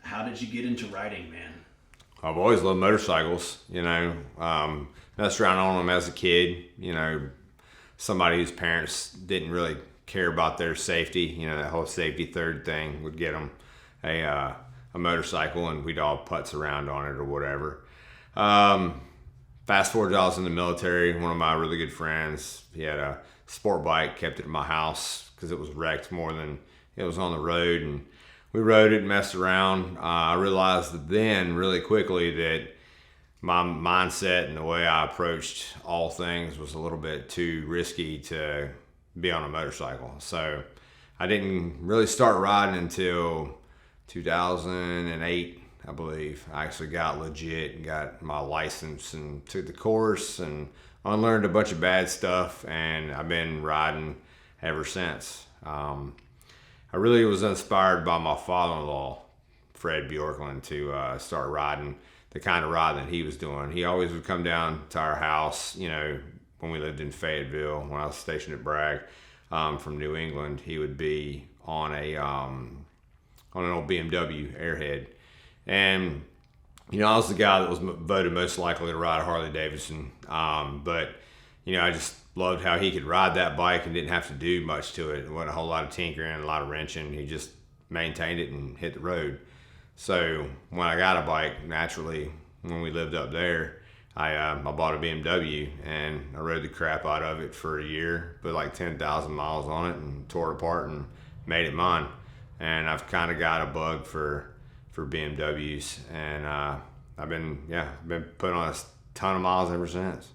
How did you get into riding, man? I've always loved motorcycles, messed around on them as a kid, somebody whose parents didn't really care about their safety, that whole safety third thing would get them a motorcycle, and we'd all putz around on it or whatever. Fast forward, I was in the military. One of my really good friends, he had a sport bike, kept it in my house because it was wrecked more than it was on the road, and we rode it and messed around. I realized then really quickly that my mindset and the way I approached all things was a little bit too risky to be on a motorcycle. So I didn't really start riding until 2008, I believe. I actually got legit and got my license and took the course and unlearned a bunch of bad stuff, and I've been riding ever since. I really was inspired by my father-in-law, Fred Bjorklund, to start riding the kind of riding that he was doing. He always would come down to our house, when we lived in Fayetteville, when I was stationed at Bragg, from New England. He would be on an old BMW Airhead. And, I was the guy that was voted most likely to ride a Harley Davidson. But I just loved how he could ride that bike and didn't have to do much to it. It wasn't a whole lot of tinkering and a lot of wrenching. He just maintained it and hit the road. So when I got a bike, naturally, when we lived up there, I bought a BMW and I rode the crap out of it for a year, put like 10,000 miles on it and tore it apart and made it mine. And I've kind of got a bug for BMWs, and I've been putting on a ton of miles ever since.